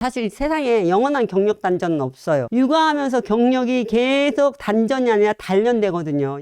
사실 세상에 영원한 경력 단절은 없어요. 육아하면서 경력이 계속 단전이 아니라 단련되거든요.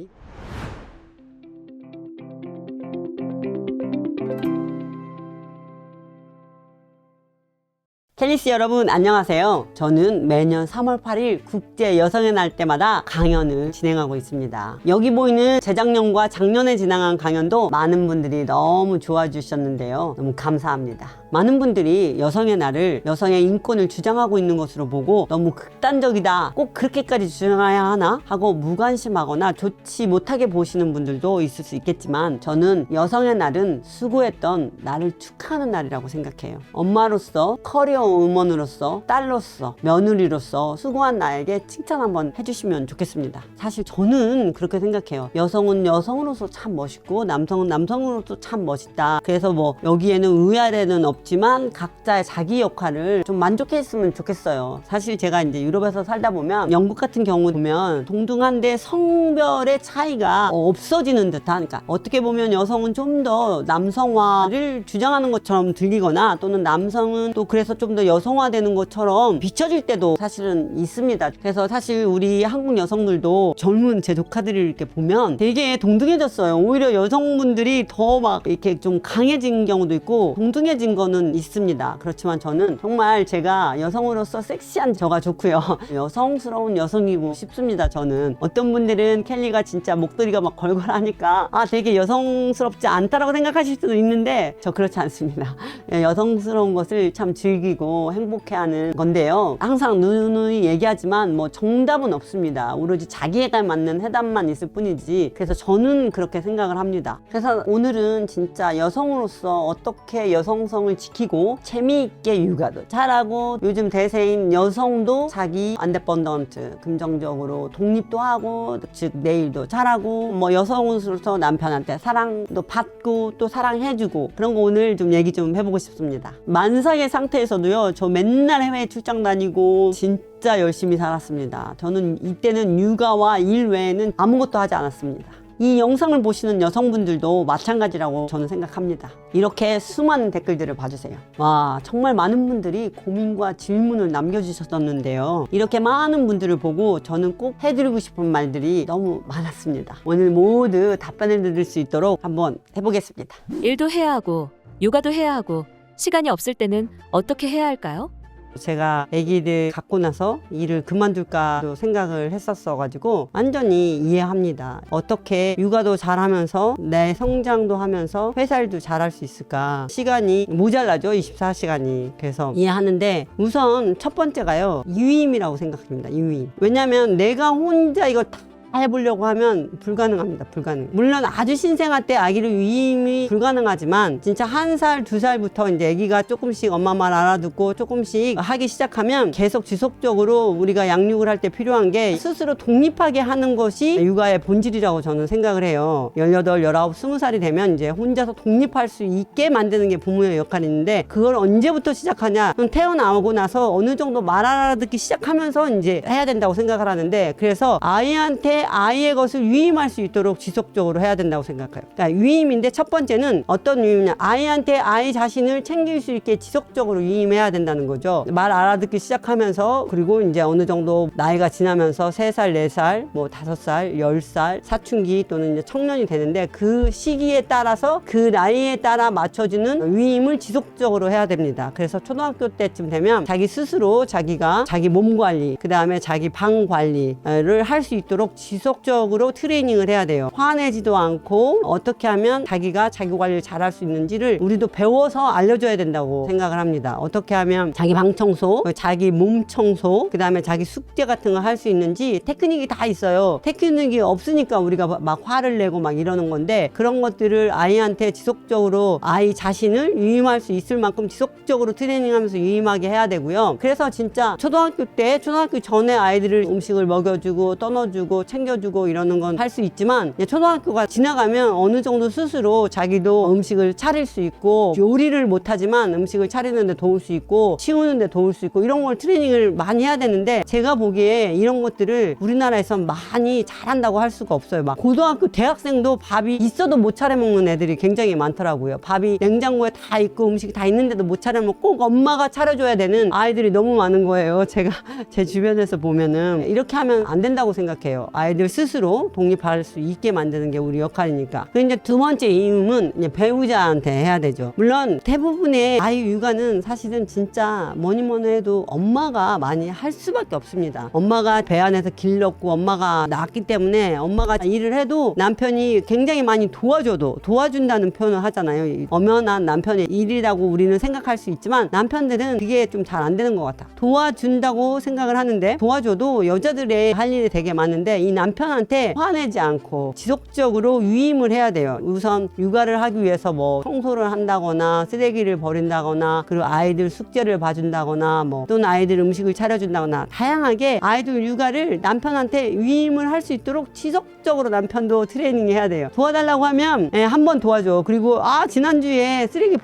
켈리씨 여러분 안녕하세요. 저는 매년 3월 8일 국제 여성의 날 때마다 강연을 진행하고 있습니다. 여기 보이는 재작년과 작년에 진행한 강연도 많은 분들이 너무 좋아해 주셨는데요. 너무 감사합니다. 많은 분들이 여성의 날을 여성의 인권을 주장하고 있는 것으로 보고 너무 극단적이다, 꼭 그렇게까지 주장해야 하나 하고 무관심하거나 좋지 못하게 보시는 분들도 있을 수 있겠지만, 저는 여성의 날은 수고했던 나를 축하하는 날이라고 생각해요. 엄마로서, 커리어 우먼으로서, 딸로서, 며느리로서 수고한 나에게 칭찬 한번 해주시면 좋겠습니다. 사실 저는 그렇게 생각해요. 여성은 여성으로서 참 멋있고 남성은 남성으로서 참 멋있다. 그래서 뭐 여기에는 의아래는 없지만 각자의 자기 역할을 좀 만족했으면 좋겠어요. 사실 제가 이제 유럽에서 살다 보면 영국 같은 경우 보면 동등한데 성별의 차이가 없어지는 듯한, 그러니까 어떻게 보면 여성은 좀 더 남성화를 주장하는 것처럼 들리거나, 또는 남성은 또 그래서 좀 더 여성화되는 것처럼 비춰질 때도 사실은 있습니다. 그래서 사실 우리 한국 여성들도 젊은 제 조카들을 이렇게 보면 되게 동등해졌어요. 오히려 여성분들이 더 막 이렇게 좀 강해진 경우도 있고 동등해진 거는 있습니다. 그렇지만 저는 정말 제가 여성으로서 섹시한 저가 좋고요. 여성스러운 여성이고 싶습니다. 저는 어떤 분들은 켈리가 진짜 목도리가 막 걸걸하니까 되게 여성스럽지 않다라고 생각하실 수도 있는데, 저 그렇지 않습니다. 여성스러운 것을 참 즐기고 행복해하는 건데요. 항상 누누이 얘기하지만 뭐 정답은 없습니다. 오로지 자기에게 맞는 해답만 있을 뿐이지. 그래서 저는 그렇게 생각을 합니다. 그래서 오늘은 진짜 여성으로서 어떻게 여성성을 지키고 재미있게 육아도 잘하고, 요즘 대세인 여성도 자기 안데펀던트, 금정적으로 독립도 하고, 즉 내일도 잘하고, 뭐 여성으로서 남편한테 사랑도 받고 또 사랑해주고, 그런 거 오늘 좀 얘기 좀 해보고 싶습니다. 만삭의 상태에서도요, 저 맨날 해외 출장 다니고 진짜 열심히 살았습니다. 저는 이때는 육아와 일 외에는 아무것도 하지 않았습니다. 이 영상을 보시는 여성분들도 마찬가지라고 저는 생각합니다. 이렇게 수많은 댓글들을 봐주세요. 와, 정말 많은 분들이 고민과 질문을 남겨주셨었는데요. 이렇게 많은 분들을 보고 저는 꼭 해드리고 싶은 말들이 너무 많았습니다. 오늘 모두 답변을 드릴 수 있도록 한번 해보겠습니다. 일도 해야 하고 육아도 해야 하고 시간이 없을 때는 어떻게 해야 할까요? 제가 아기를 갖고 나서 일을 그만둘까도 생각을 했었어가지고 완전히 이해합니다. 어떻게 육아도 잘하면서 내 성장도 하면서 회사일도 잘할 수 있을까? 시간이 모자라죠, 24시간이. 그래서 이해하는데, 우선 첫 번째가요, 유임이라고 생각합니다. 유임. 왜냐면 내가 혼자 이걸 다 해보려고 하면 불가능합니다. 불가능. 물론 아주 신생아 때 아기를 위임이 불가능하지만, 진짜 1살, 2살부터 이제 아기가 조금씩 엄마 말 알아듣고 조금씩 하기 시작하면 계속 지속적으로 우리가 양육을 할 때 필요한 게 스스로 독립하게 하는 것이 육아의 본질이라고 저는 생각을 해요. 18, 19, 20살이 되면 이제 혼자서 독립할 수 있게 만드는 게 부모의 역할인데, 그걸 언제부터 시작하냐? 태어나고 나서 어느 정도 말 알아듣기 시작하면서 이제 해야 된다고 생각을 하는데, 그래서 아이한테 아이의 것을 위임할 수 있도록 지속적으로 해야 된다고 생각해요. 그러니까 위임인데, 첫 번째는 어떤 위임이냐, 아이한테 아이 자신을 챙길 수 있게 지속적으로 위임해야 된다는 거죠. 말 알아듣기 시작하면서, 그리고 이제 어느 정도 나이가 지나면서 3살, 4살, 뭐 5살, 10살, 사춘기 또는 이제 청년이 되는데, 그 시기에 따라서 그 나이에 따라 맞춰주는 위임을 지속적으로 해야 됩니다. 그래서 초등학교 때쯤 되면 자기 스스로 자기가 자기 몸 관리, 그 다음에 자기 방 관리를 할 수 있도록 지속적으로 트레이닝을 해야 돼요. 화내지도 않고 어떻게 하면 자기가 자기 관리를 잘할 수 있는지를 우리도 배워서 알려줘야 된다고 생각을 합니다. 어떻게 하면 자기 방 청소, 자기 몸 청소, 그 다음에 자기 숙제 같은 거 할 수 있는지 테크닉이 다 있어요. 테크닉이 없으니까 우리가 막 화를 내고 막 이러는 건데, 그런 것들을 아이한테 지속적으로 아이 자신을 유임할 수 있을 만큼 지속적으로 트레이닝하면서 유임하게 해야 되고요. 그래서 진짜 초등학교 때, 초등학교 전에 아이들을 음식을 먹여주고 떠너주고 챙겨주고 이러는 건 할 수 있지만 초등학교가 지나가면 어느 정도 스스로 자기도 음식을 차릴 수 있고 요리를 못하지만 음식을 차리는데 도울 수 있고 치우는데 도울 수 있고 이런 걸 트레이닝을 많이 해야 되는데 제가 보기에 이런 것들을 우리나라에서 많이 잘한다고 할 수가 없어요. 막 고등학교 대학생도 밥이 있어도 못 차려 먹는 애들이 굉장히 많더라고요. 밥이 냉장고에 다 있고 음식이 다 있는데도 못 차려 먹고 꼭 엄마가 차려줘야 되는 아이들이 너무 많은 거예요. 제가 제 주변에서 보면은 이렇게 하면 안 된다고 생각해요. 아이들 스스로 독립할 수 있게 만드는 게 우리 역할이니까. 그리고 이제 두 번째 이유는 이제 배우자한테 해야 되죠. 물론 대부분의 아이 육아는 사실은 진짜 뭐니 해도 엄마가 많이 할 수밖에 없습니다. 엄마가 배 안에서 길렀고 엄마가 낳았기 때문에 엄마가 일을 해도 남편이 굉장히 많이 도와준다는 표현을 하잖아요. 엄연한 남편의 일이라고 우리는 생각할 수 있지만 남편들은 그게 좀 잘 안 되는 것 같아. 도와준다고 생각을 하는데 도와줘도 여자들의 할 일이 되게 많은데 이 남편한테 화내지 않고 지속적으로 위임을 해야 돼요. 우선 육아를 하기 위해서 뭐 청소를 한다거나 쓰레기를 버린다거나 그리고 아이들 숙제를 봐준다거나 뭐 또는 아이들 음식을 차려준다거나 다양하게 아이들 육아를 남편한테 위임을 할 수 있도록 지속적으로 남편도 트레이닝 해야 돼요. 도와달라고 하면 한 번 도와줘. 그리고 지난주에 쓰레기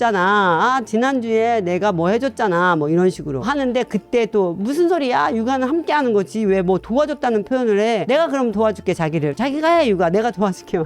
버려줬잖아. 지난주에 내가 뭐 해줬잖아. 뭐 이런 식으로 하는데 그때 또 무슨 소리야? 육아는 함께 하는 거지. 왜 뭐 도와줬다는 표현을 해? 내가 그럼 도와줄게 자기를. 자기가 해 육아. 내가 도와줄게.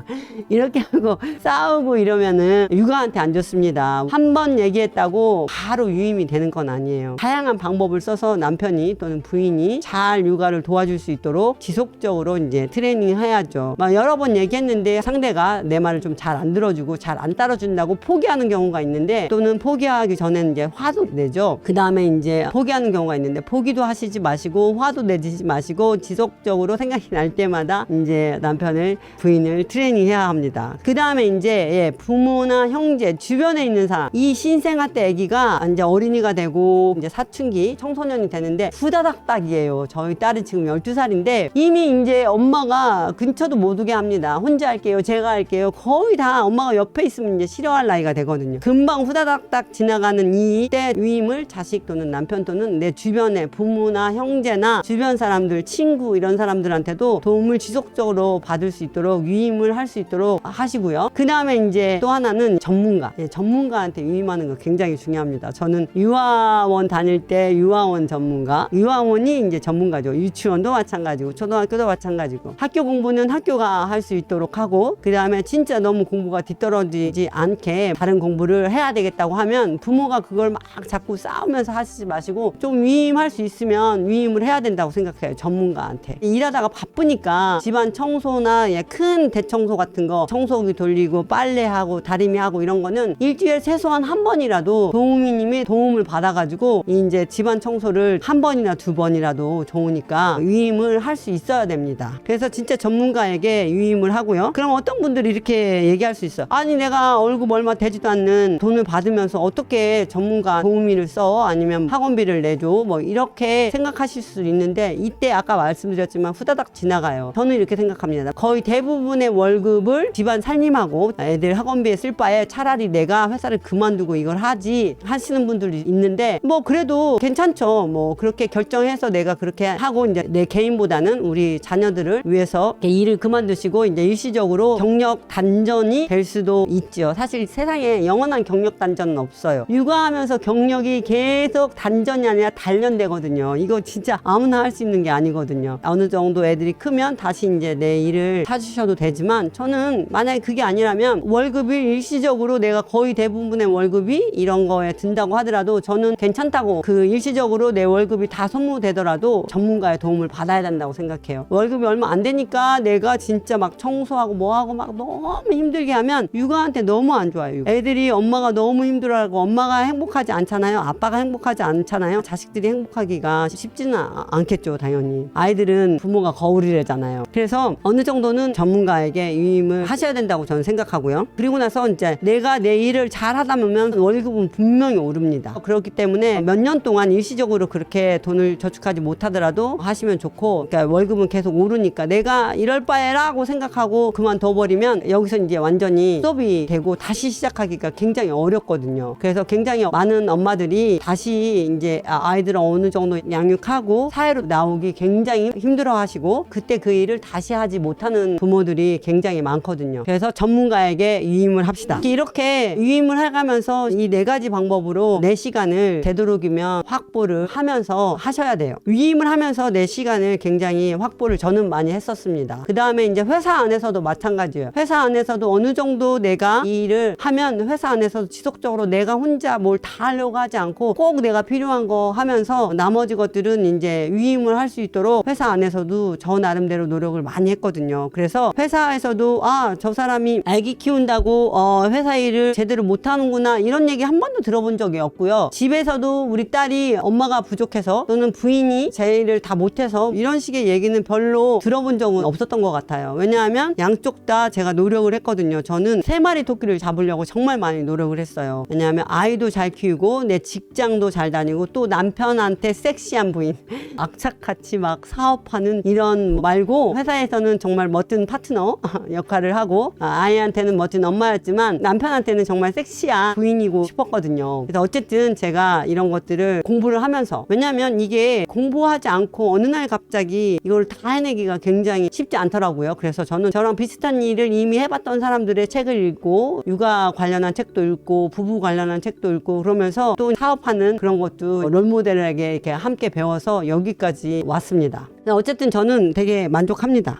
이렇게 하고 싸우고 이러면은 육아한테 안 좋습니다. 한 번 얘기했다고 바로 유임이 되는 건 아니에요. 다양한 방법을 써서 남편이 또는 부인이 잘 육아를 도와줄 수 있도록 지속적으로 이제 트레이닝 해야죠. 막 여러 번 얘기했는데 상대가 내 말을 좀 잘 안 들어주고 잘 안 따라준다고 포기하는 경우가 있는데 또는 포기하기 전에는 이제 화도 내죠. 그 다음에 이제 포기하는 경우가 있는데 포기도 하시지 마시고 화도 내지 마시고 지속적으로 생각이 날 때마다 이제 남편을 부인을 트레이닝 해야 합니다. 그 다음에 이제 부모나 형제 주변에 있는 사람 이 신생아 때 아기가 이제 어린이가 되고 이제 사춘기 청소년이 되는데 후다닥닥이에요. 저희 딸이 지금 12살인데 이미 이제 엄마가 근처도 못 오게 합니다. 혼자 할게요. 제가 할게요. 거의 다 엄마가 옆에 있으면 이제 싫어할 나이가 되거든요. 금방 후다닥닥 지나가는 이때 위임을 자식 또는 남편 또는 내 주변의 부모나 형제나 주변 사람들, 친구 이런 사람들한테도 도움을 지속적으로 받을 수 있도록 위임을 할 수 있도록 하시고요. 그 다음에 이제 또 하나는 전문가. 전문가한테 위임하는 거 굉장히 중요합니다. 저는 유아원 다닐 때 유아원 전문가, 유아원이 이제 전문가죠. 유치원도 마찬가지고 초등학교도 마찬가지고 학교 공부는 학교가 할 수 있도록 하고 그 다음에 진짜 너무 공부가 뒤떨어지지 않게 다른 공부를 해야 되겠다고 하면 부모가 그걸 막 자꾸 싸우면서 하시지 마시고 좀 위임할 수 있으면 위임을 해야 된다고 생각해요. 전문가한테. 일하다가 바쁘니까 집안 청소나 큰 대청소 같은 거 청소기 돌리고 빨래하고 다리미하고 이런 거는 일주일에 최소한 한 번이라도 도우미님이 도움을 받아가지고 이제 집안 청소를 한 번이나 두 번이라도 좋으니까 위임을 할 수 있어야 됩니다. 그래서 진짜 전문가에게 위임을 하고요. 그럼 어떤 분들이 이렇게 얘기할 수 있어요. 아니 내가 월급 얼마 되지도 않는 돈을 받으면서 어떻게 전문가 도우미를 써? 아니면 학원비를 내줘? 뭐 이렇게 생각하실 수 있는데 이때 아까 말씀드렸지만 후다닥 지나가요. 저는 이렇게 생각합니다. 거의 대부분의 월급을 집안 살림하고 애들 학원비에 쓸 바에 차라리 내가 회사를 그만두고 이걸 하지 하시는 분들이 있는데 뭐 그래도 괜찮죠. 뭐 그렇게 결정해서 내가 그렇게 하고 이제 내 개인보다는 우리 자녀들을 위해서 일을 그만두시고 이제 일시적으로 경력 단전이 될 수도 있죠. 사실 세상에 영원한 경력 단전은 없어요. 육아하면서 경력이 계속 단전이 아니라 단련되거든요. 이거 진짜 아무나 할 수 있는 게 아니거든요. 어느 정도 애들이 크면 다시 이제 내 일을 찾으셔도 되지만 저는 만약에 그게 아니라면 월급이 일시적으로 내가 거의 대부분의 월급이 이런 거에 든다고 하더라도 저는 괜찮다고 그 일시적으로 내 월급이 다 소모되더라도 전문가의 도움을 받아야 된다고 생각해요. 월급이 얼마 안 되니까 내가 진짜 막 청소하고 뭐하고 막 너무 힘들게 하면 육아한테 너무 안 좋아요. 애들이 엄마가 너무 힘들어하고 엄마가 행복하지 않잖아요. 아빠가 행복하지 않잖아요. 자식들이 행복하기가 쉽지는 않겠죠. 당연히 아이들은 부모가 거울이래잖아요. 그래서 어느 정도는 전문가에게 위임을 하셔야 된다고 저는 생각하고요. 그리고 나서 이제 내가 내 일을 잘 하다 보면 월급은 분명히 오릅니다. 그렇기 때문에 몇 년 동안 일시적으로 그렇게 돈을 저축하지 못하더라도 하시면 좋고, 그러니까 월급은 계속 오르니까 내가 이럴 바에라고 생각하고 그만둬버리면 여기서 이제 완전히 스톱이 되고 다시 시작하기가 굉장히 어렵거든요. 그래서 굉장히 많은 엄마들이 다시 이제 아이들을 어느 정도 양육하고 사회로 나오기 굉장히 힘들어 하시고 하고 그때 그 일을 다시 하지 못하는 부모들이 굉장히 많거든요. 그래서 전문가에게 위임을 합시다. 이렇게 위임을 해가면서 이 4가지 방법으로 내 시간을 되도록이면 확보를 하면서 하셔야 돼요. 위임을 하면서 내 시간을 굉장히 확보를 저는 많이 했었습니다. 그 다음에 이제 회사 안에서도 마찬가지예요. 회사 안에서도 어느 정도 내가 이 일을 하면 회사 안에서도 지속적으로 내가 혼자 뭘 다 하려고 하지 않고 꼭 내가 필요한 거 하면서 나머지 것들은 이제 위임을 할 수 있도록 회사 안에서도 저 나름대로 노력을 많이 했거든요. 그래서 회사에서도 저 사람이 아기 키운다고 회사 일을 제대로 못하는구나 이런 얘기 한 번도 들어본 적이 없고요. 집에서도 우리 딸이 엄마가 부족해서 또는 부인이 제 일을 다 못해서 이런 식의 얘기는 별로 들어본 적은 없었던 것 같아요. 왜냐하면 양쪽 다 제가 노력을 했거든요. 저는 3마리 토끼를 잡으려고 정말 많이 노력을 했어요. 왜냐하면 아이도 잘 키우고 내 직장도 잘 다니고 또 남편한테 섹시한 부인 악착같이 막 사업하는 이런 말고 회사에서는 정말 멋진 파트너 역할을 하고 아이한테는 멋진 엄마였지만 남편한테는 정말 섹시한 부인이고 싶었거든요. 그래서 어쨌든 제가 이런 것들을 공부를 하면서 왜냐하면 이게 공부하지 않고 어느 날 갑자기 이걸 다 해내기가 굉장히 쉽지 않더라고요. 그래서 저는 저랑 비슷한 일을 이미 해봤던 사람들의 책을 읽고 육아 관련한 책도 읽고 부부 관련한 책도 읽고 그러면서 또 사업하는 그런 것도 롤모델에게 이렇게 함께 배워서 여기까지 왔습니다. 어쨌든 저는 되게 만족합니다.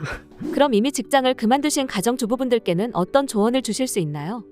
그럼 이미 직장을 그만두신 가정주부분들께는 어떤 조언을 주실 수 있나요?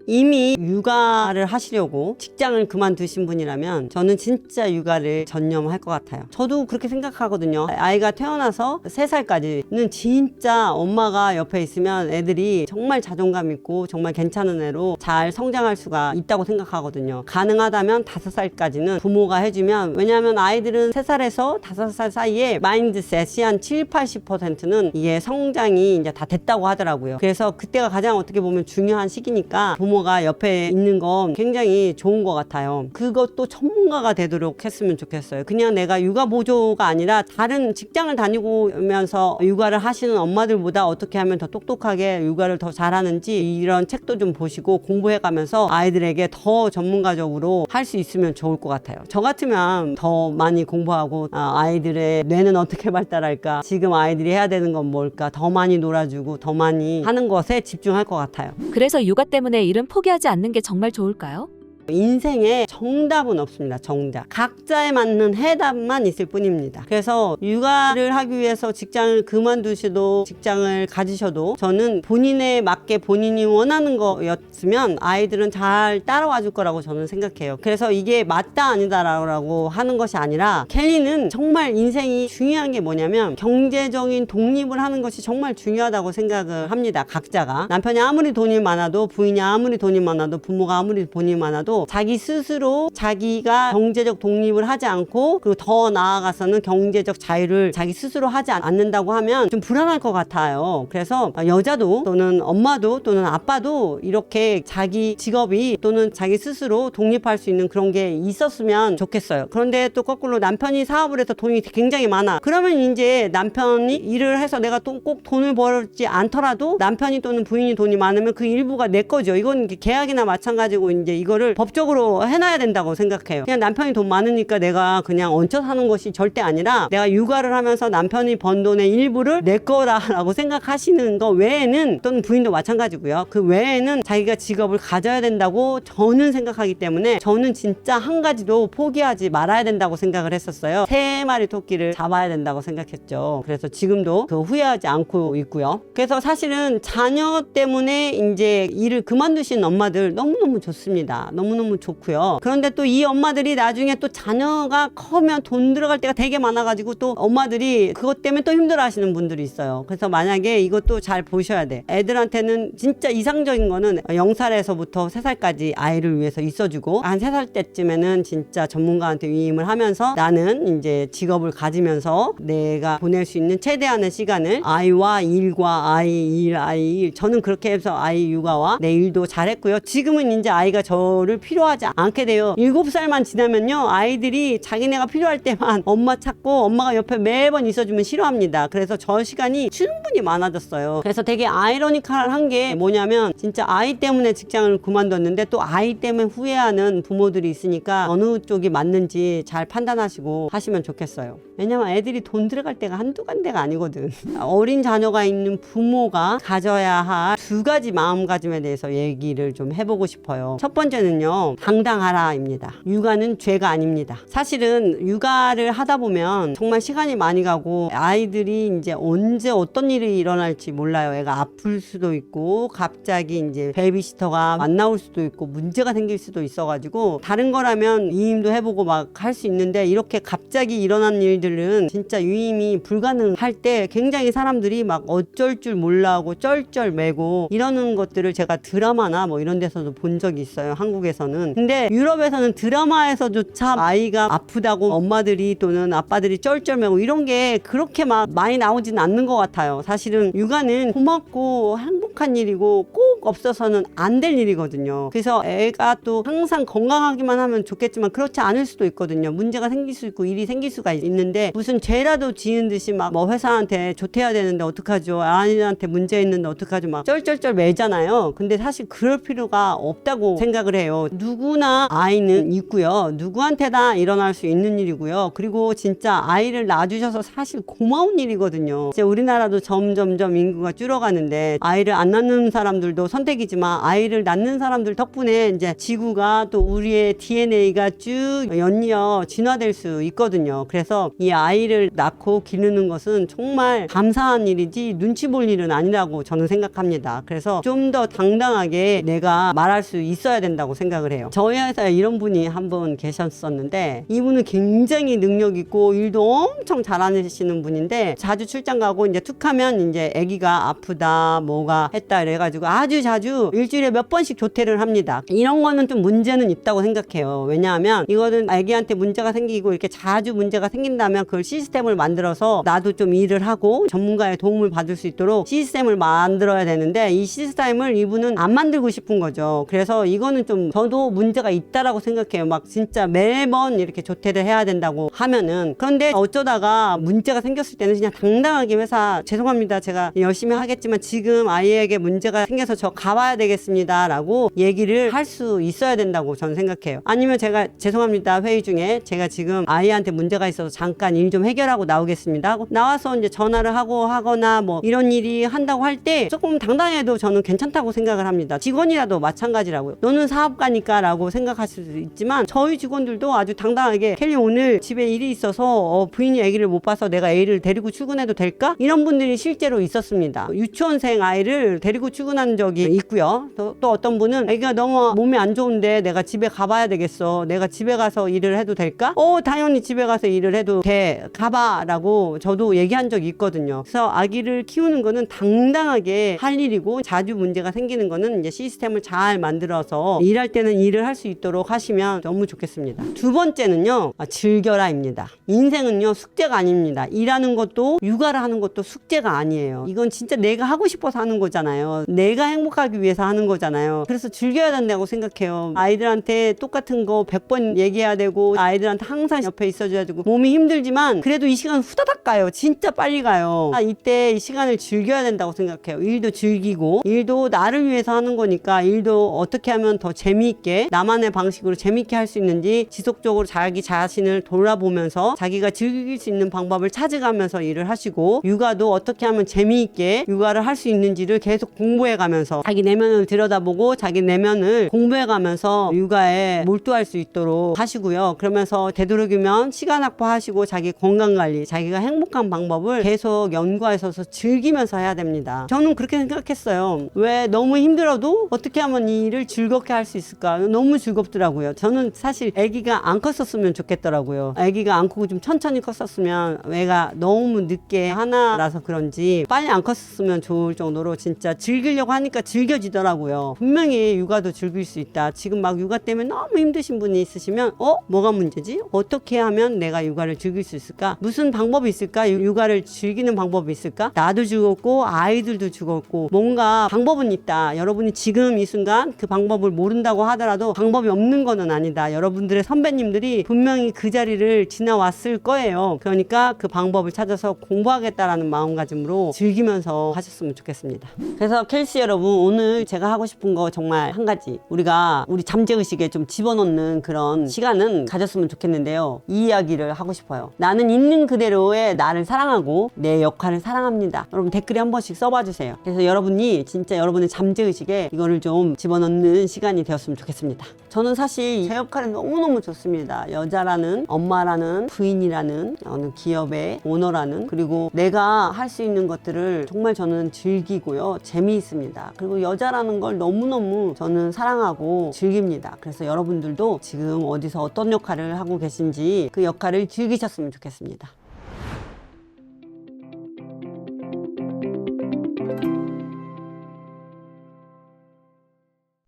이미 육아를 하시려고 직장을 그만두신 분이라면 저는 진짜 육아를 전념할 것 같아요. 저도 그렇게 생각하거든요. 아이가 태어나서 3살까지는 진짜 엄마가 옆에 있으면 애들이 정말 자존감 있고 정말 괜찮은 애로 잘 성장할 수가 있다고 생각하거든요. 가능하다면 5살까지는 부모가 해주면, 왜냐하면 아이들은 3살에서 5살 사이에 마인드셋이 한 70-80%는 이게 성장이 이제 다 됐다고 하더라고요. 그래서 그때가 가장 어떻게 보면 중요한 시기니까 부모가 옆에 있는 건 굉장히 좋은 것 같아요. 그것도 전문가가 되도록 했으면 좋겠어요. 그냥 내가 육아 보조가 아니라 다른 직장을 다니면서 육아를 하시는 엄마들보다 어떻게 하면 더 똑똑하게 육아를 더 잘하는지 이런 책도 좀 보시고 공부해가면서 아이들에게 더 전문가적으로 할 수 있으면 좋을 것 같아요. 저 같으면 더 많이 공부하고 아이들의 뇌는 어떻게 발달할까, 지금 아이들이 해야 되는 건 뭘까, 더 많이 놀아주고 더 많이 하는 것에 집중할 것 같아요. 그래서 육아 때문에 일은 포기하지 않는 게 정말 좋을까요? 인생에 정답은 없습니다. 정답. 각자에 맞는 해답만 있을 뿐입니다. 그래서 육아를 하기 위해서 직장을 그만두셔도 직장을 가지셔도 저는 본인에 맞게 본인이 원하는 거였으면 아이들은 잘 따라와 줄 거라고 저는 생각해요. 그래서 이게 맞다 아니다라고 하는 것이 아니라 켈리는 정말 인생이 중요한 게 뭐냐면 경제적인 독립을 하는 것이 정말 중요하다고 생각을 합니다. 각자가. 남편이 아무리 돈이 많아도, 부인이 아무리 돈이 많아도, 부모가 아무리 돈이 많아도 자기 스스로 자기가 경제적 독립을 하지 않고, 그리고 더 나아가서는 경제적 자유를 자기 스스로 하지 않는다고 하면 좀 불안할 것 같아요. 그래서 여자도 또는 엄마도 또는 아빠도 이렇게 자기 직업이 또는 자기 스스로 독립할 수 있는 그런 게 있었으면 좋겠어요. 그런데 또 거꾸로 남편이 사업을 해서 돈이 굉장히 많아. 그러면 이제 남편이 일을 해서 내가 또 꼭 돈을 벌지 않더라도 남편이 또는 부인이 돈이 많으면 그 일부가 내 거죠. 이건 계약이나 마찬가지고 이제 이거를 법적으로 해놔야 된다고 생각해요. 그냥 남편이 돈 많으니까 내가 그냥 얹혀 사는 것이 절대 아니라 내가 육아를 하면서 남편이 번 돈의 일부를 내 거라고 생각하시는 거 외에는, 또는 부인도 마찬가지고요. 그 외에는 자기가 직업을 가져야 된다고 저는 생각하기 때문에 저는 진짜 한 가지도 포기하지 말아야 된다고 생각을 했었어요. 3마리 토끼를 잡아야 된다고 생각했죠. 그래서 지금도 그 후회하지 않고 있고요. 그래서 사실은 자녀 때문에 이제 일을 그만두신 엄마들 너무너무 좋습니다. 너무너무 좋고요. 그런데 또 이 엄마들이 나중에 또 자녀가 커면 돈 들어갈 때가 되게 많아가지고 또 엄마들이 그것 때문에 또 힘들어 하시는 분들이 있어요. 그래서 만약에 이것도 잘 보셔야 돼. 애들한테는 진짜 이상적인 거는 0살에서부터 3살까지 아이를 위해서 있어주고, 한 3살 때쯤에는 진짜 전문가한테 위임을 하면서 나는 이제 직업을 가지면서 내가 보낼 수 있는 최대한의 시간을 아이와 일과 아이 일, 저는 그렇게 해서 아이 육아와 내 일도 잘했고요. 지금은 이제 아이가 저를 필요하지 않게 돼요. 7살만 지나면요, 아이들이 자기네가 필요할 때만 엄마 찾고 엄마가 옆에 매번 있어주면 싫어합니다. 그래서 저 시간이 충분히 많아졌어요. 그래서 되게 아이러니컬한 게 뭐냐면, 진짜 아이 때문에 직장을 그만뒀는데 또 아이 때문에 후회하는 부모들이 있으니까 어느 쪽이 맞는지 잘 판단하시고 하시면 좋겠어요. 왜냐면 애들이 돈 들어갈 때가 한두 간데가 아니거든. 어린 자녀가 있는 부모가 가져야 할 두 가지 마음가짐에 대해서 얘기를 좀 해보고 싶어요. 첫 번째는요, 당당하라입니다. 육아는 죄가 아닙니다. 사실은 육아를 하다 보면 정말 시간이 많이 가고 아이들이 이제 언제 어떤 일이 일어날지 몰라요. 애가 아플 수도 있고 갑자기 이제 베이비시터가 안 나올 수도 있고 문제가 생길 수도 있어가지고, 다른 거라면 위임도 해보고 막 할 수 있는데 이렇게 갑자기 일어난 일들은 진짜 위임이 불가능할 때 굉장히 사람들이 막 어쩔 줄 몰라 하고 쩔쩔매고 이러는 것들을 제가 드라마나 뭐 이런 데서도 본 적이 있어요, 한국에서는. 근데 유럽에서는 드라마에서조차 아이가 아프다고 엄마들이 또는 아빠들이 쩔쩔매고 이런 게 그렇게 막 많이 나오진 않는 것 같아요. 사실은 육아는 고맙고 행복한 일이고 꼭 없어서는 안 될 일이거든요. 그래서 애가 또 항상 건강하기만 하면 좋겠지만 그렇지 않을 수도 있거든요. 문제가 생길 수 있고 일이 생길 수가 있는데, 무슨 죄라도 지은 듯이 막 뭐 회사한테 조퇴해야 되는데 어떡하죠, 아이한테 문제 있는데 어떡하죠, 막 쩔쩔쩔 매잖아요. 근데 사실 그럴 필요가 없다고 생각을 해요. 누구나 아이는 있고요, 누구한테나 일어날 수 있는 일이고요. 그리고 진짜 아이를 낳아주셔서 사실 고마운 일이거든요. 이제 우리나라도 점점점 인구가 줄어가는데 아이를 안 낳는 사람들도 선택이지만 아이를 낳는 사람들 덕분에 이제 지구가 또 우리의 DNA가 쭉 연이어 진화될 수 있거든요. 그래서 이 아이를 낳고 기르는 것은 정말 감사한 일이지 눈치 볼 일은 아니라고 저는 생각합니다. 그래서 좀 더 당당하게 내가 말할 수 있어야 된다고 생각을 해요. 저희 회사에 이런 분이 한 분 계셨었는데, 이분은 굉장히 능력 있고 일도 엄청 잘하시는 분인데, 자주 출장 가고 이제 툭 하면 이제 아기가 아프다 뭐가 했다 이래가지고 아주 자주 일주일에 몇 번씩 조퇴를 합니다. 이런 거는 좀 문제는 있다고 생각해요. 왜냐하면 이거는 아기한테 문제가 생기고 이렇게 자주 문제가 생긴다면 그걸 시스템을 만들어서 나도 좀 일을 하고 전문가의 도움을 받을 수 있도록 시스템을 만들어야 되는데, 이 시스템을 이분은 안 만들고 싶은 거죠. 그래서 이거는 좀 저도 문제가 있다라고 생각해요. 막 진짜 매번 이렇게 조퇴를 해야 된다고 하면은. 그런데 어쩌다가 문제가 생겼을 때는 그냥 당당하게 회사 죄송합니다, 제가 열심히 하겠지만 지금 아이에게 문제가 생겨서 저 가봐야 되겠습니다 라고 얘기를 할 수 있어야 된다고 저는 생각해요. 아니면 제가 죄송합니다, 회의 중에 제가 지금 아이한테 문제가 있어서 잠깐 일 좀 해결하고 나오겠습니다 하고 나와서 이제 전화를 하고 하거나 뭐 이런 일이 한다고 할 때 조금 당당해도 저는 괜찮다고 생각을 합니다. 직원이라도 마찬가지라고요. 너는 사업가니까 라고 생각할 수도 있지만 저희 직원들도 아주 당당하게, 켈리 오늘 집에 일이 있어서 부인이 아기를 못 봐서 내가 애를 데리고 출근해도 될까? 이런 분들이 실제로 있었습니다. 유치원생 아이를 데리고 출근한 적이 있고요. 또 어떤 분은 아기가 너무 몸이 안 좋은데 내가 집에 가봐야 되겠어, 내가 집에 가서 일을 해도 될까? 당연히 집에 가서 일을 해도 돼, 가봐 라고 저도 얘기한 적이 있거든요. 그래서 아기를 키우는 거는 당당하게 할 일이고, 자주 문제가 생기는 거는 이제 시스템을 잘 만들어서 일할 때는 일을 할 수 있도록 하시면 너무 좋겠습니다. 두 번째는요, 즐겨라입니다. 인생은요 숙제가 아닙니다. 일하는 것도 육아를 하는 것도 숙제가 아니에요. 이건 진짜 내가 하고 싶어서 하는 거잖아요. 내가 행복하기 위해서 하는 거잖아요. 그래서 즐겨야 된다고 생각해요. 아이들한테 똑같은 거 100번 얘기해야 되고 아이들한테 항상 옆에 있어줘야 되고 몸이 힘들지만 그래도 이 시간 후다닥 가요. 진짜 빨리 가요. 이때 이 시간을 즐겨야 된다고 생각해요. 일도 즐기고, 일도 나를 위해서 하는 거니까 일도 어떻게 하면 더 재미있게 나만의 방식으로 재미있게 할 수 있는지 지속적으로 자기 자신을 돌아보면서 자기가 즐길 수 있는 방법을 찾아가면서 일을 하시고, 육아도 어떻게 하면 재미있게 육아를 할 수 있는지를 계속 공부해 가면서 자기 내면을 들여다보고 자기 내면을 공부해 가면서 육아에 몰두할 수 있도록 하시고요. 그러면서 되도록이면 시간 확보하시고 자기 건강관리, 자기가 행복한 방법을 계속 연구해서 즐기면서 해야 됩니다. 저는 그렇게 생각했어요. 왜 너무 힘들어도 어떻게 하면 이 일을 즐겁게 할 수 있을까? 너무 즐겁더라고요. 저는 사실 아기가 안 컸었으면 좋겠더라고요. 아기가 안 크고 좀 천천히 컸었으면, 애가 너무 늦게 하나라서 그런지 빨리 안 컸었으면 좋을 정도로 진짜 즐기려고 하니까 즐겨지더라고요. 분명히 육아도 즐길 수 있다. 지금 막 육아 때문에 너무 힘드신 분이 있으시면 뭐가 문제지? 어떻게 하면 내가 육아를 즐길 수 있을까? 무슨 방법이 있을까? 육아를 즐기는 방법이 있을까? 나도 즐겁고 아이들도 즐겁고 뭔가 방법은 있다. 여러분이 지금 이 순간 그 방법을 모른다고 하더라도 방법이 없는 거는 아니다. 여러분들의 선배님들이 분명히 그 자리를 지나왔을 거예요. 그러니까 그 방법을 찾아서 공부하겠다라는 마음가짐으로 즐기면서 하셨으면 좋겠습니다. 그래서 켈시 여러분, 오늘 제가 하고 싶은 거 정말 한 가지, 우리가 우리 잠재의식에 좀 집어넣는 그런 시간은 가졌으면 좋겠는데요. 이 이야기를 하고 싶어요. 나는 있는 그대로의 나를 사랑하고 내 역할을 사랑합니다. 여러분 댓글에 한 번씩 써봐 주세요. 그래서 여러분이 진짜 여러분의 잠재의식에 이거를 좀 집어넣는 시간이 되었으면 좋겠습니다. 저는 사실 제 역할이 너무너무 좋습니다. 여자라는, 엄마라는, 부인이라는, 어느 기업의 오너라는, 그리고 내가 할 수 있는 것들을 정말 저는 즐기고요. 재미있습니다. 그리고 여자라는 걸 너무너무 저는 사랑하고 즐깁니다. 그래서 여러분들도 지금 어디서 어떤 역할을 하고 계신지 그 역할을 즐기셨으면 좋겠습니다.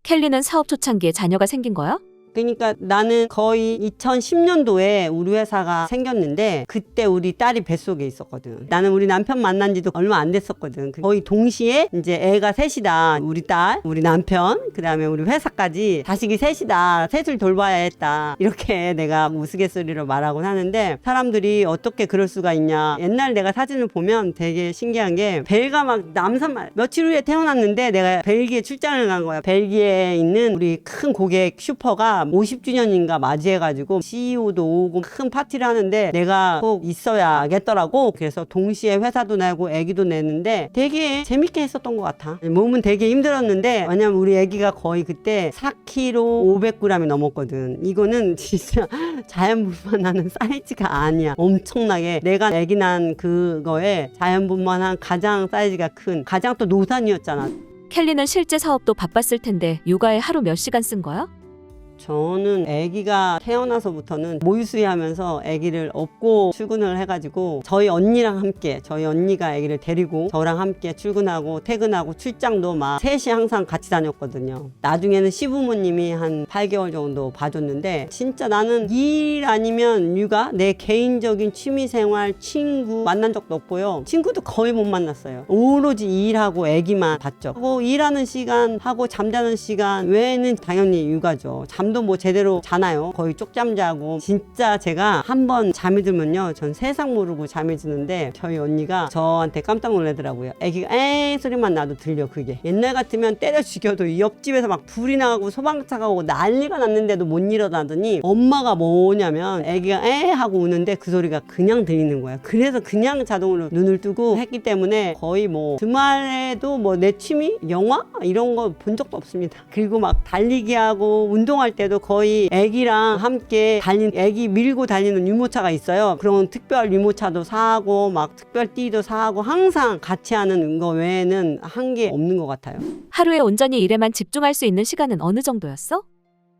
켈리는 사업 초창기에 자녀가 생긴 거야? 그러니까 나는 거의 2010년도에 우리 회사가 생겼는데 그때 우리 딸이 뱃속에 있었거든. 나는 우리 남편 만난 지도 얼마 안 됐었거든. 거의 동시에 이제 애가 셋이다. 우리 딸, 우리 남편, 그 다음에 우리 회사까지 자식이 셋이다. 셋을 돌봐야 했다. 이렇게 내가 우스갯소리로 말하곤 하는데 사람들이 어떻게 그럴 수가 있냐. 옛날 내가 사진을 보면 되게 신기한 게 벨가 막 남산 며칠 후에 태어났는데 내가 벨기에 출장을 간 거야. 벨기에에 있는 우리 큰 고객 슈퍼가 50주년인가 맞이해가지고 CEO도 오고 큰 파티를 하는데 내가 꼭 있어야겠더라고. 그래서 동시에 회사도 내고 애기도 내는데 되게 재밌게 했었던 것 같아. 몸은 되게 힘들었는데 왜냐면 우리 애기가 거의 그때 4kg 500g이 넘었거든. 이거는 진짜 자연분만하는 사이즈가 아니야. 엄청나게 내가 애기 난 그거에 자연분만한 가장 사이즈가 큰, 가장 또 노산이었잖아. 켈리는 실제 사업도 바빴을 텐데 육아에 하루 몇 시간 쓴 거야? 저는 아기가 태어나서부터는 모유수유하면서 아기를 업고 출근을 해가지고 저희 언니랑 함께, 저희 언니가 아기를 데리고 저랑 함께 출근하고 퇴근하고 출장도 막 셋이 항상 같이 다녔거든요. 나중에는 시부모님이 한 8개월 정도 봐줬는데 진짜 나는 일 아니면 육아, 내 개인적인 취미생활, 친구 만난 적도 없고요. 친구도 거의 못 만났어요. 오로지 일하고 아기만 봤죠. 하고 일하는 시간 하고 잠자는 시간 외에는 당연히 육아죠. 잠도 뭐 제대로 자나요? 거의 쪽잠 자고. 진짜 제가 한번 잠이 들면요, 전 세상 모르고 잠이 드는데 저희 언니가 저한테 깜짝 놀라더라고요. 애기가 에 소리만 나도 들려. 그게 옛날 같으면 때려 죽여도 옆집에서 막 불이 나고 소방차가 오고 난리가 났는데도 못 일어나더니 엄마가 뭐냐면 애기가 에 하고 우는데 그 소리가 그냥 들리는 거야. 그래서 그냥 자동으로 눈을 뜨고 했기 때문에 거의 뭐 주말에도 뭐 내 취미? 영화? 이런 거 본 적도 없습니다. 그리고 막 달리기 하고 운동할 때도 거의 애기랑 함께 애기 밀고 달리는 유모차가 있어요. 그런 특별 유모차도 사고 막 특별 띠도 사고 항상 같이 하는 거 외에는 한 게 없는 것 같아요. 하루에 온전히 일에만 집중할 수 있는 시간은 어느 정도였어?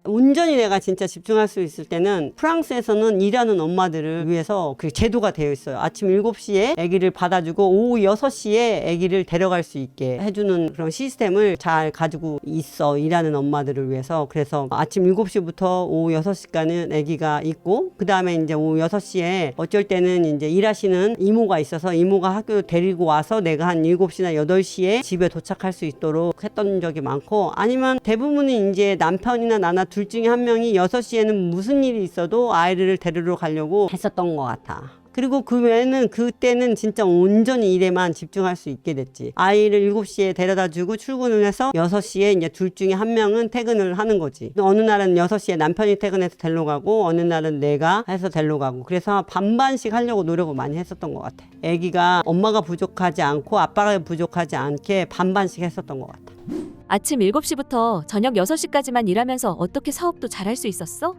온전히 내가 진짜 집중할 수 있을 때는 프랑스에서는 일하는 엄마들을 위해서 그 제도가 되어 있어요. 아침 7시에 아기를 받아주고 오후 6시에 아기를 데려갈 수 있게 해주는 그런 시스템을 잘 가지고 있어. 일하는 엄마들을 위해서. 그래서 아침 7시부터 오후 6시까지는 아기가 있고 그 다음에 이제 오후 6시에 어쩔 때는 이제 일하시는 이모가 있어서 이모가 학교 데리고 와서 내가 한 7시나 8시에 집에 도착할 수 있도록 했던 적이 많고, 아니면 대부분은 이제 남편이나 나나 둘 중에 한 명이 6시에는 무슨 일이 있어도 아이를 데리러 가려고 했었던 것 같아. 그리고 그 외에는 그때는 진짜 온전히 일에만 집중할 수 있게 됐지. 아이를 7시에 데려다 주고 출근을 해서 6시에 이제 둘 중에 한 명은 퇴근을 하는 거지. 어느 날은 6시에 남편이 퇴근해서 데리러 가고 어느 날은 내가 해서 데리러 가고. 그래서 반반씩 하려고 노력을 많이 했었던 것 같아. 아기가 엄마가 부족하지 않고 아빠가 부족하지 않게 반반씩 했었던 것 같아. 아침 7시부터 저녁 6시까지만 일하면서 어떻게 사업도 잘할 수 있었어?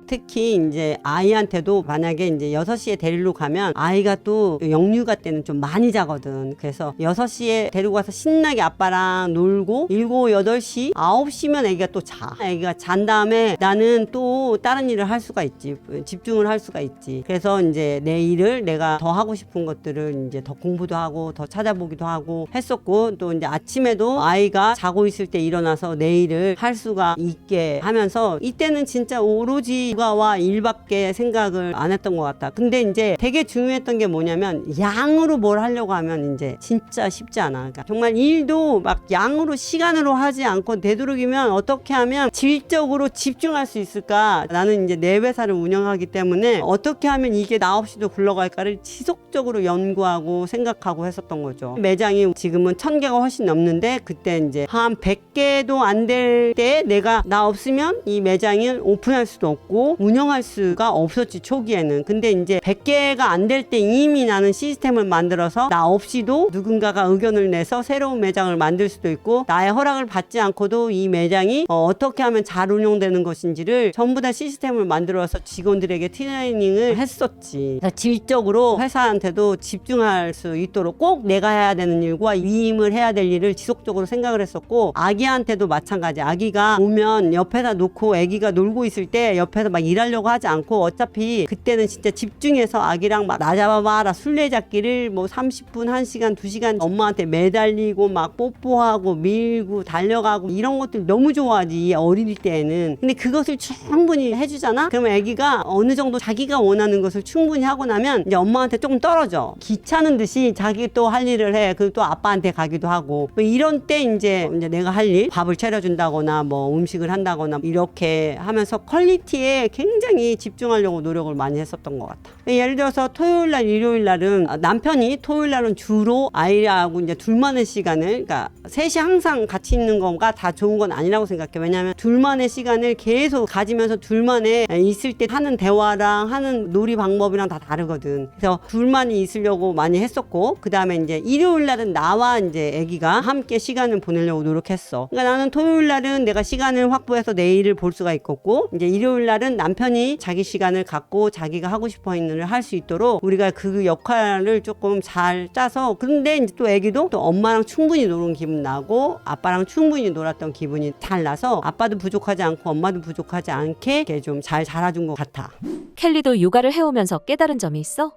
특히 이제 아이한테도 만약에 이제 6시에 데리러 가면 아이가 또 영유가 때는 좀 많이 자거든. 그래서 6시에 데리고 가서 신나게 아빠랑 놀고 7, 8시, 9시면 애기가 또 자. 애기가 잔 다음에 나는 또 다른 일을 할 수가 있지. 집중을 할 수가 있지. 그래서 이제 내 일을 내가 더 하고 싶은 것들을 이제 더 공부도 하고 더 찾아보기도 하고 했었고, 또 이제 아침에도 아이가 자고 있을 때 일어나서 내 일을 할 수가 있게 하면서 이때는 진짜 오로지 육아와 일밖에 생각을 안 했던 것 같다. 근데 이제 되게 중요했던 게 뭐냐면 양으로 뭘 하려고 하면 이제 진짜 쉽지 않아. 그러니까 정말 일도 막 양으로 시간으로 하지 않고 되도록이면 어떻게 하면 질적으로 집중할 수 있을까. 나는 이제 내 회사를 운영하기 때문에 어떻게 하면 이게 나 없이도 굴러갈까를 지속적으로 연구하고 생각하고 했었던 거죠. 매장이 지금은 1000개가 훨씬 넘는데 그때 이제 한 100개도 안 될 때 내가 나 없으면 이 매장을 오픈할 수도 없고 운영할 수가 없었지, 초기에는. 근데 이제 100개가 안 될 때 이미 나는 시스템을 만들어서 나 없이도 누군가가 의견을 내서 새로운 매장을 만들 수도 있고, 나의 허락을 받지 않고도 이 매장이 어떻게 하면 잘 운영되는 것인지를 전부 다 시스템을 만들어서 직원들에게 트레이닝을 했었지. 그래서 질적으로 회사한테도 집중할 수 있도록 꼭 내가 해야 되는 일과 위임을 해야 될 일을 지속적으로 생각을 했었고, 아기한테도 마찬가지. 아기가 오면 옆에다 놓고 아기가 놀고 있을 때 옆에서 막 일하려고 하지 않고, 어차피 그때는 진짜 집중해서 아기랑 막 나 잡아봐라 술래잡기를 뭐 30분, 1시간, 2시간 엄마한테 매달리고 막 뽀뽀하고 밀고 달려가고 이런 것들 너무 좋아하지, 어릴 때에는. 근데 그것을 충분히 해주잖아? 그러면 아기가 어느 정도 자기가 원하는 것을 충분히 하고 나면 이제 엄마한테 조금 떨어져. 귀찮은 듯이 자기 또 할 일을 해. 그리고 또 아빠한테 가기도 하고. 뭐 이런 때 이제 내가 할 일, 밥을 차려준다거나 뭐 음식을 한다거나 이렇게 하면서 퀄리티에 굉장히 집중하려고 노력을 많이 했었던 것 같아. 예를 들어서 토요일날, 일요일날은 남편이 토요일날은 주로 아이하고 이제 둘만의 시간을, 그러니까 셋이 항상 같이 있는 거가 다 좋은 건 아니라고 생각해. 왜냐하면 둘만의 시간을 계속 가지면서 둘만의 있을 때 하는 대화랑 하는 놀이 방법이랑 다 다르거든. 그래서 둘만이 있으려고 많이 했었고, 그 다음에 이제 일요일날은 나와 이제 아기가 함께 시간을 보내려고 노력했어. 그러니까 나는 토요일날은 내가 시간을 확보해서 내 일을 볼 수가 있었고, 이제 일요일날은 남편이 자기 시간을 갖고 자기가 하고 싶어 있는 일을 할 수 있도록 우리가 그 역할을 조금 잘 짜서. 근데 이제 또 아기도 또 엄마랑 충분히 노는 기분 나고 아빠랑 충분히 놀았던 기분이 잘 나서 아빠도 부족하지 않고 엄마도 부족하지 않게 이렇게 좀 잘 자라준 것 같아. 켈리도 육아를 해오면서 깨달은 점이 있어?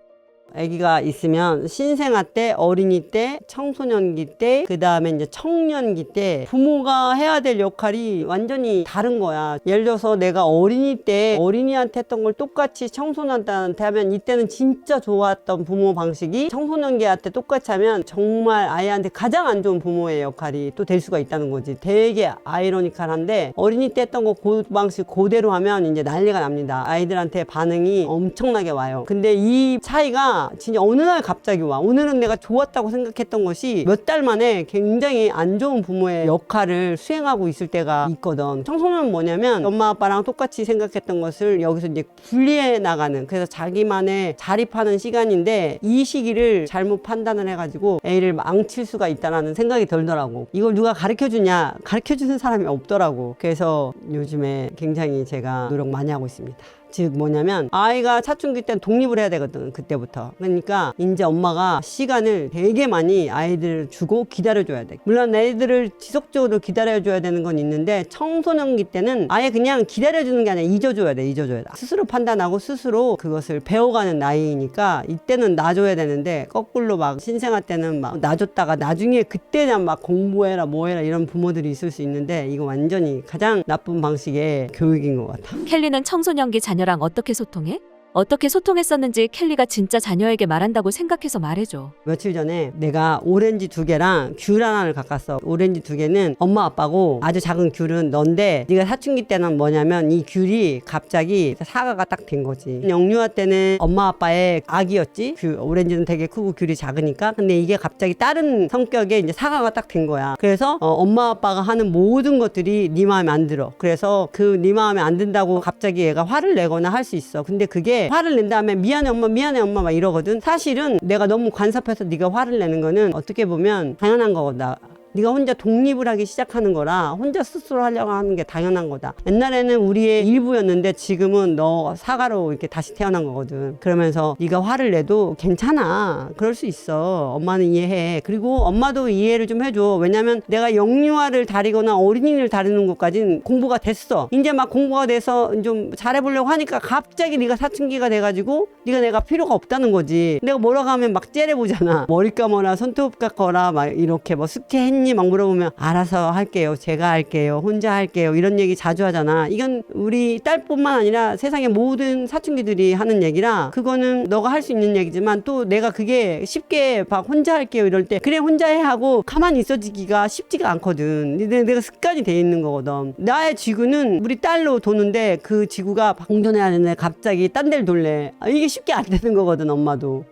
아기가 있으면 신생아 때, 어린이 때, 청소년기 때, 그 다음에 이제 청년기 때 부모가 해야 될 역할이 완전히 다른 거야. 예를 들어서 내가 어린이 때 어린이한테 했던 걸 똑같이 청소년한테 하면 이때는 진짜 좋았던 부모 방식이 청소년기한테 똑같이 하면 정말 아이한테 가장 안 좋은 부모의 역할이 또 될 수가 있다는 거지. 되게 아이러니컬한데 어린이 때 했던 거 그 방식 그대로 하면 이제 난리가 납니다. 아이들한테 반응이 엄청나게 와요. 근데 이 차이가 진짜 어느 날 갑자기 와. 오늘은 내가 좋았다고 생각했던 것이 몇 달 만에 굉장히 안 좋은 부모의 역할을 수행하고 있을 때가 있거든. 청소년은 뭐냐면 엄마 아빠랑 똑같이 생각했던 것을 여기서 이제 분리해 나가는, 그래서 자기만의 자립하는 시간인데 이 시기를 잘못 판단을 해가지고 애를 망칠 수가 있다는 생각이 들더라고. 이걸 누가 가르쳐주냐? 가르쳐주는 사람이 없더라고. 그래서 요즘에 굉장히 제가 노력 많이 하고 있습니다. 즉 뭐냐면 아이가 사춘기 때는 독립을 해야 되거든, 그때부터. 그러니까 이제 엄마가 시간을 되게 많이 아이들을 주고 기다려줘야 돼. 물론 애들을 지속적으로 기다려줘야 되는 건 있는데 청소년기 때는 아예 그냥 기다려주는 게 아니라 잊어줘야 돼. 스스로 판단하고 스스로 그것을 배워가는 나이니까 이때는 놔줘야 되는데, 거꾸로 막 신생아 때는 막 놔줬다가 나중에 그때는 막 공부해라 뭐해라 이런 부모들이 있을 수 있는데, 이거 완전히 가장 나쁜 방식의 교육인 것 같아. 켈리는 청소년기 자녀랑 어떻게 소통해? 어떻게 소통했었는지 켈리가 진짜 자녀에게 말한다고 생각해서 말해줘. 며칠 전에 내가 오렌지 2개랑 귤 하나를 갖갔어. 오렌지 2개는 엄마 아빠고 아주 작은 귤은 넌데, 네가 사춘기 때는 뭐냐면 이 귤이 갑자기 사과가 딱 된 거지. 영유아 때는 엄마 아빠의 악이었지. 오렌지는 되게 크고 귤이 작으니까. 근데 이게 갑자기 다른 성격의 이제 사과가 딱 된 거야. 그래서 엄마 아빠가 하는 모든 것들이 네 마음에 안 들어. 그래서 그 네 마음에 안 든다고 갑자기 얘가 화를 내거나 할 수 있어. 근데 그게 화를 낸 다음에 미안해 엄마 막 이러거든. 사실은 내가 너무 간섭해서 네가 화를 내는 거는 어떻게 보면 당연한 거거든. 네가 혼자 독립을 하기 시작하는 거라 혼자 스스로 하려고 하는 게 당연한 거다. 옛날에는 우리의 일부였는데 지금은 너 사가로 이렇게 다시 태어난 거거든. 그러면서 네가 화를 내도 괜찮아. 그럴 수 있어. 엄마는 이해해. 그리고 엄마도 이해를 좀 해줘. 왜냐면 내가 영유아를 다리거나 어린이를 다루는 것까진 공부가 됐어. 이제 막 공부가 돼서 좀 잘해보려고 하니까 갑자기 네가 사춘기가 돼가지고 네가 내가 필요가 없다는 거지. 내가 뭐라고 하면 막 째려보잖아. 머리 감아라, 손톱 깎아라, 막 이렇게 뭐 숙제했니? 막 물어보면 알아서 할게요. 제가 할게요. 혼자 할게요. 이런 얘기 자주 하잖아. 이건 우리 딸뿐만 아니라 세상의 모든 사춘기들이 하는 얘기라 그거는 너가 할 수 있는 얘기지만 또 내가 그게 쉽게 막 혼자 할게요 이럴 때 그래 혼자 해 하고 가만히 있어지기가 쉽지가 않거든. 내가 습관이 돼 있는 거거든. 나의 지구는 우리 딸로 도는데 그 지구가 방전해야 되는데 갑자기 딴 데를 돌래. 이게 쉽게 안 되는 거거든 엄마도.